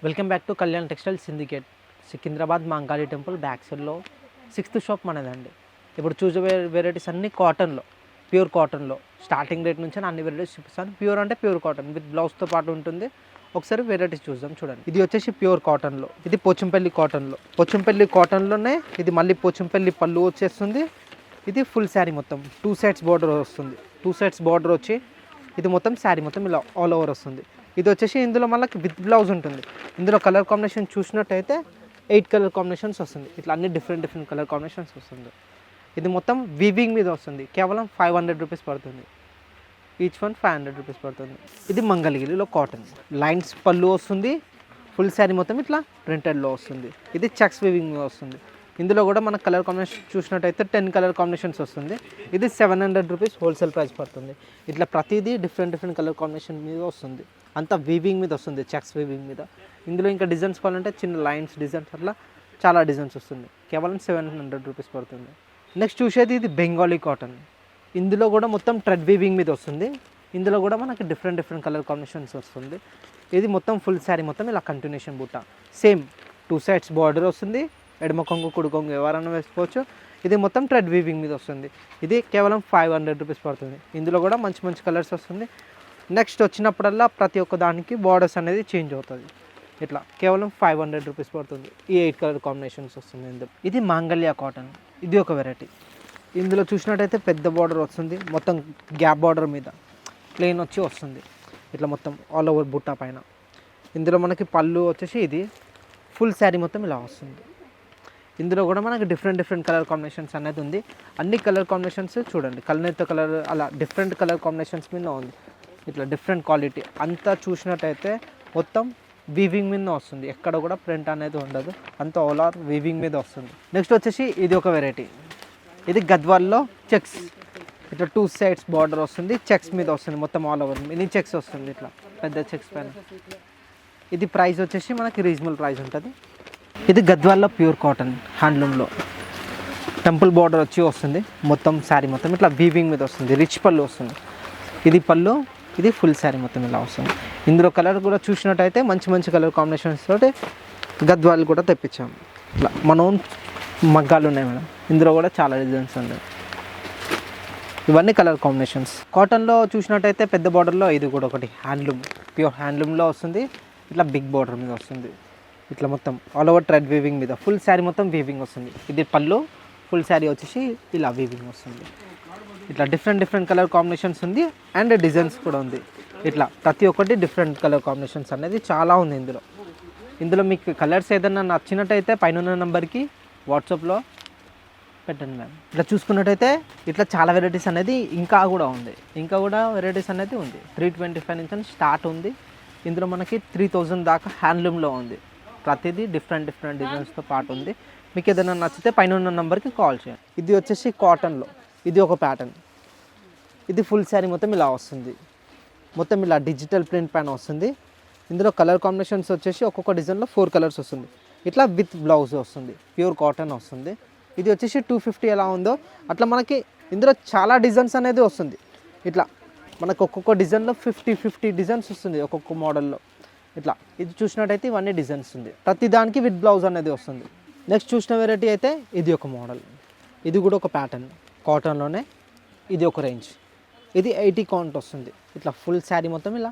Welcome back to Kalyan textile syndicate Secunderabad Mankali temple back సైడ్లో 6th shop మనదండి. ఇప్పుడు చూసే వెరైటీస్ అన్నీ కాటన్లో, ప్యూర్ కాటన్లో స్టార్టింగ్ రేట్ నుంచి అన్ని వెరైటీస్ చూపిస్తాను. ప్యూర్ అంటే ప్యూర్ కాటన్ విత్ బ్లౌజ్తో పాటు ఉంటుంది. ఒకసారి వెరైటీస్ చూద్దాం. చూడండి, ఇది వచ్చేసి ప్యూర్ కాటన్లో, ఇది పోచంపల్లి కాటన్లో. పోచంపల్లి కాటన్లోనే ఇది మళ్ళీ పోచంపల్లి పళ్ళు వచ్చేస్తుంది. ఇది ఫుల్ శారీ మొత్తం 2 sides బార్డర్ వస్తుంది. 2 sides బార్డర్ వచ్చి ఇది మొత్తం శారీ మొత్తం ఇలా ఆల్ ఓవర్ వస్తుంది. ఇది వచ్చేసి ఇందులో మళ్ళీ విత్ బ్లౌజ్ ఉంటుంది. ఇందులో కలర్ కాంబినేషన్ చూసినట్టయితే 8 కలర్ కాంబినేషన్స్ వస్తుంది. ఇట్లా అన్ని డిఫరెంట్ కలర్ కాంబినేషన్స్ వస్తుంది. ఇది మొత్తం వీవింగ్ మీద వస్తుంది. కేవలం 500 రూపీస్ పడుతుంది. ఈచ్ వన్ 500 రూపీస్ పడుతుంది. ఇది మంగళగిరిలో కాటన్ లైన్స్ పళ్ళు వస్తుంది. ఫుల్ శారీ మొత్తం ఇట్లా ప్రింటెడ్లో వస్తుంది. ఇది చెక్స్ వీవింగ్ మీద వస్తుంది. ఇందులో కూడా మన కలర్ కాంబినేషన్ చూసినట్టయితే 10 కలర్ కాంబినేషన్స్ వస్తుంది. ఇది 700 రూపీస్ హోల్సేల్ ప్రైస్ పడుతుంది. ఇట్లా ప్రతిదీ డిఫరెంట్ కలర్ కాంబినేషన్ మీద వస్తుంది. అంతా వీవింగ్ మీద వస్తుంది, చెక్స్ వీవింగ్ మీద. ఇందులో ఇంకా డిజైన్స్ కావాలంటే చిన్న లైన్స్ డిజైన్స్ అట్లా చాలా డిజైన్స్ వస్తుంది. కేవలం 700 రూపీస్ పడుతుంది. నెక్స్ట్ చూసేది ఇది బెంగాలీ కాటన్. ఇందులో కూడా మొత్తం థ్రెడ్ వీవింగ్ మీద వస్తుంది. ఇందులో కూడా మనకి డిఫరెంట్ కలర్ కాంబినేషన్స్ వస్తుంది. ఇది మొత్తం ఫుల్ శారీ మొత్తం ఇలా కంటిన్యూషన్ బుట్ట, సేమ్ 2 sides బార్డర్ వస్తుంది. ఎడమ కొంగు కుడి కొంగు ఎవరైనా వేసుకోవచ్చు. ఇది మొత్తం థ్రెడ్ వీవింగ్ మీద వస్తుంది. ఇది కేవలం 500 రూపీస్ పడుతుంది. ఇందులో కూడా మంచి కలర్స్ వస్తుంది. నెక్స్ట్ వచ్చినప్పుడల్లా ప్రతి ఒక్క దానికి బార్డర్స్ అనేది చేంజ్ అవుతుంది. ఇట్లా కేవలం 500 రూపీస్ పడుతుంది. ఈ 8 కలర్ కాంబినేషన్స్ వస్తుంది ఇందులో. ఇది మాంగళ్య కాటన్, ఇది ఒక వెరైటీ. ఇందులో చూసినట్టయితే పెద్ద బార్డర్ వస్తుంది. మొత్తం గ్యాప్ బార్డర్ మీద ప్లెయిన్ వచ్చి వస్తుంది. ఇట్లా మొత్తం ఆల్ ఓవర్ బుట్టా పైన. ఇందులో మనకి పళ్ళు వచ్చేసి ఇది ఫుల్ శారీ మొత్తం ఇలా వస్తుంది. ఇందులో కూడా మనకి డిఫరెంట్ కలర్ కాంబినేషన్స్ అనేది ఉంది. అన్ని కలర్ కాంబినేషన్స్ చూడండి, కలనేత కలర్ అలా డిఫరెంట్ కలర్ కాంబినేషన్స్ మీద ఉంది. ఇట్లా డిఫరెంట్ క్వాలిటీ అంతా చూసినట్టయితే మొత్తం వీవింగ్ మీద వస్తుంది. ఎక్కడ కూడా ప్రింట్ అనేది ఉండదు. అంతా ఆల్ ఆర్ వీవింగ్ మీద వస్తుంది. నెక్స్ట్ వచ్చేసి ఇది ఒక వెరైటీ. ఇది గద్వాల్లో చెక్స్, ఇట్లా 2 sides బార్డర్ వస్తుంది. చెక్స్ మీద వస్తుంది మొత్తం ఆల్ ఓవర్ మినీ చెక్స్ వస్తుంది. ఇట్లా పెద్ద చెక్స్ పైన. ఇది ప్రైస్ వచ్చేసి మనకి రీజనబుల్ ప్రైస్ ఉంటుంది. ఇది గద్వాల్లో ప్యూర్ కాటన్ హ్యాండ్లూమ్లో టెంపుల్ బార్డర్ వచ్చి వస్తుంది. మొత్తం శారీ మొత్తం ఇట్లా వీవింగ్ మీద వస్తుంది. రిచ్ పళ్ళు వస్తుంది. ఇది పళ్ళు, ఇది ఫుల్ శారీ మొత్తం ఇలా వస్తుంది. ఇందులో కలర్ కూడా చూసినట్టయితే మంచి కలర్ కాంబినేషన్స్ తోటి గద్వాలు కూడా తెప్పించాము. ఇట్లా మన ఓన్ మగ్గాలు ఉన్నాయి మేడం. ఇందులో కూడా చాలా డిజైన్స్ ఉన్నాయి. ఇవన్నీ కలర్ కాంబినేషన్స్. కాటన్లో చూసినట్టయితే పెద్ద బార్డర్లో ఇది కూడా ఒకటి హ్యాండ్లూమ్, ప్యూర్ హ్యాండ్లూమ్లో వస్తుంది. ఇట్లా బిగ్ బార్డర్ మీద వస్తుంది. ఇట్లా మొత్తం ఆల్ ఓవర్ థ్రెడ్ వీవింగ్ మీద ఫుల్ శారీ మొత్తం వీవింగ్ వస్తుంది. ఇది పళ్ళు, ఫుల్ శారీ వచ్చేసి ఇలా వీవింగ్ వస్తుంది. ఇట్లా డిఫరెంట్ కలర్ కాంబినేషన్స్ ఉంది. అండ్ డిజైన్స్ కూడా ఉంది. ఇట్లా ప్రతి ఒక్కటి డిఫరెంట్ కలర్ కాంబినేషన్స్ అనేది చాలా ఉంది ఇందులో మీకు కలర్స్ ఏదైనా నచ్చినట్టయితే పైన ఉన్న నెంబర్కి వాట్సాప్లో పెట్టండి మ్యామ్. ఇట్లా చూసుకున్నట్టయితే ఇట్లా చాలా వెరైటీస్ అనేది ఇంకా కూడా వెరైటీస్ అనేది ఉంది. 325 నుంచి స్టార్ట్ ఉంది. ఇందులో మనకి 3000 దాకా హ్యాండ్లూమ్లో ఉంది. ప్రతిదీ డిఫరెంట్ డిజైన్స్తో పాటు ఉంది. మీకు ఏదైనా నచ్చితే పైన ఉన్న నెంబర్కి కాల్ చేయండి. ఇది వచ్చేసి కాటన్లో ఇది ఒక ప్యాటర్న్. ఇది ఫుల్ శారీ మొత్తం ఇలా వస్తుంది. మొత్తం ఇలా డిజిటల్ ప్రింట్ పైన వస్తుంది. ఇందులో కలర్ కాంబినేషన్స్ వచ్చేసి ఒక్కొక్క డిజైన్లో 4 కలర్స్ వస్తుంది. ఇట్లా విత్ బ్లౌజ్ వస్తుంది. ప్యూర్ కాటన్ వస్తుంది. ఇది వచ్చేసి 250 ఎలా ఉందో అట్లా మనకి ఇందులో చాలా డిజైన్స్ అనేది వస్తుంది. ఇట్లా మనకు ఒక్కొక్క డిజైన్లో 50 డిజైన్స్ వస్తుంది ఒక్కొక్క మోడల్లో. ఇట్లా ఇది చూసినట్టయితే ఇవన్నీ డిజైన్స్ ఉంది. ప్రతి దానికి విత్ బ్లౌజ్ అనేది వస్తుంది. నెక్స్ట్ చూసిన వెరైటీ అయితే ఇది ఒక మోడల్. ఇది కూడా ఒక ప్యాటర్న్ కాటన్లోనే. ఇది ఒక రేంజ్. ఇది 80 కౌంట్ వస్తుంది. ఇట్లా ఫుల్ శారీ మొత్తం ఇలా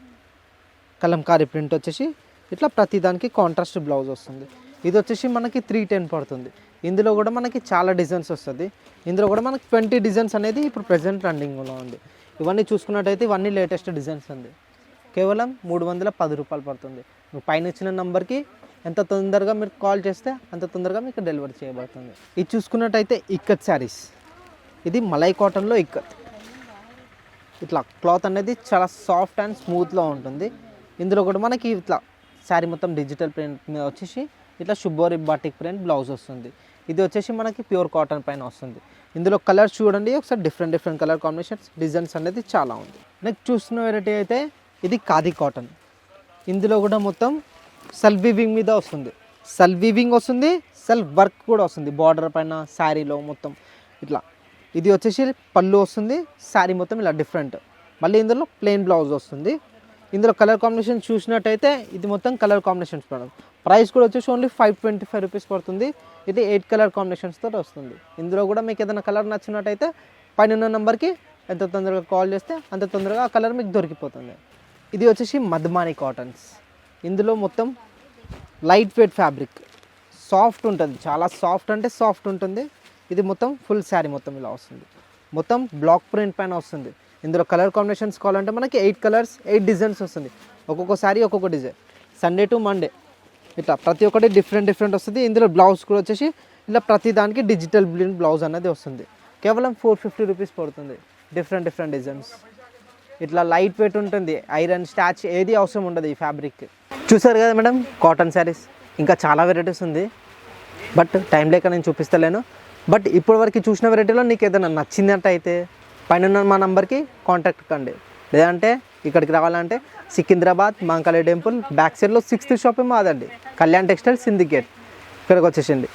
కలంకారీ ప్రింట్ వచ్చేసి ఇట్లా ప్రతి దానికి కాంట్రాస్ట్ బ్లౌజ్ వస్తుంది. ఇది వచ్చేసి మనకి 310 పడుతుంది. ఇందులో కూడా మనకి చాలా డిజైన్స్ వస్తుంది. ఇందులో కూడా మనకి 20 డిజైన్స్ అనేది ఇప్పుడు ప్రజెంట్ రన్నింగ్లో ఉంది. ఇవన్నీ చూసుకున్నట్టయితే ఇవన్నీ లేటెస్ట్ డిజైన్స్ ఉంది. కేవలం 310 రూపాయలు పడుతుంది. మీరు పైన ఇచ్చిన నెంబర్కి ఎంత తొందరగా మీరు కాల్ చేస్తే అంత తొందరగా మీకు డెలివరీ చేయబడుతుంది. ఇది చూసుకున్నట్టయితే ఇక్కత్ శారీస్. ఇది మలై కాటన్లో ఇక్కత్. ఇట్లా క్లాత్ అనేది చాలా సాఫ్ట్ అండ్ స్మూత్లో ఉంటుంది. ఇందులో కూడా మనకి ఇట్లా శారీ మొత్తం డిజిటల్ ప్రింట్ మీద వచ్చేసి ఇట్లా శుభోరి బాటిక్ ప్రింట్ బ్లౌజ్ వస్తుంది. ఇది వచ్చేసి మనకి ప్యూర్ కాటన్ పైన వస్తుంది. ఇందులో కలర్స్ చూడండి ఒకసారి, డిఫరెంట్ కలర్ కాంబినేషన్స్ డిజైన్స్ అనేది చాలా ఉంది. నెక్స్ట్ చూస్తున్న వెరైటీ అయితే ఇది ఖాదీ కాటన్. ఇందులో కూడా మొత్తం సెల్ఫ్ వీవింగ్ మీద వస్తుంది. సెల్ఫ్ వర్క్ కూడా వస్తుంది బార్డర్ పైన శారీలో మొత్తం ఇట్లా. ఇది వచ్చేసి పళ్ళు వస్తుంది. శారీ మొత్తం ఇలా డిఫరెంట్. మళ్ళీ ఇందులో ప్లెయిన్ బ్లౌజ్ వస్తుంది. ఇందులో కలర్ కాంబినేషన్ చూసినట్టయితే ఇది మొత్తం కలర్ కాంబినేషన్స్ మేడం. ప్రైస్ కూడా వచ్చేసి ఓన్లీ 525 రూపీస్ పడుతుంది. ఇది 8 కలర్ కాంబినేషన్స్తో వస్తుంది. ఇందులో కూడా మీకు ఏదైనా కలర్ నచ్చినట్టయితే పైన ఉన్న నెంబర్కి ఎంత తొందరగా కాల్ చేస్తే అంత తొందరగా ఆ కలర్ మీకు దొరికిపోతుంది. ఇది వచ్చేసి మధుమాని కాటన్స్. ఇందులో మొత్తం లైట్ వెయిట్ ఫ్యాబ్రిక్, సాఫ్ట్ ఉంటుంది, చాలా సాఫ్ట్ అంటే సాఫ్ట్ ఉంటుంది. ఇది మొత్తం ఫుల్ శారీ మొత్తం ఇలా వస్తుంది, మొత్తం బ్లాక్ ప్రింట్ పైన వస్తుంది. ఇందులో కలర్ కాంబినేషన్స్ కావాలంటే మనకి 8 కలర్స్ 8 డిజైన్స్ వస్తుంది. ఒక్కొక్క శారీ ఒక్కొక్క డిజైన్, సండే టు మండే ఇట్లా ప్రతి ఒక్కటి డిఫరెంట్ వస్తుంది. ఇందులో బ్లౌజ్ కూడా వచ్చేసి ఇలా ప్రతి దానికి డిజిటల్ ప్రింట్ బ్లౌజ్ అనేది వస్తుంది. కేవలం 450 రూపీస్ పడుతుంది. డిఫరెంట్ డిజైన్స్ ఇట్లా లైట్ వెయిట్ ఉంటుంది. ఐరన్ స్టాచ్ ఏది అవసరం ఉండదు ఈ ఫ్యాబ్రిక్. చూసారు కదా మేడం కాటన్ శారీస్, ఇంకా చాలా వెరైటీస్ ఉంది. బట్ టైం లేక నేను చూపిస్తలేను. బట్ ఇప్పటివరకు చూసిన వెరైటీలో నీకు ఏదైనా నచ్చిందంటే పైన మా నంబర్కి కాంటాక్ట్ కండి. లేదంటే ఇక్కడికి రావాలంటే సికింద్రాబాద్ మహంకాళి టెంపుల్ బ్యాక్ సైడ్లో 6th షాప్ మాదండి, కళ్యాణ్ టెక్స్టైల్ సిండికేట్. ఇక్కడికి వచ్చేసింది.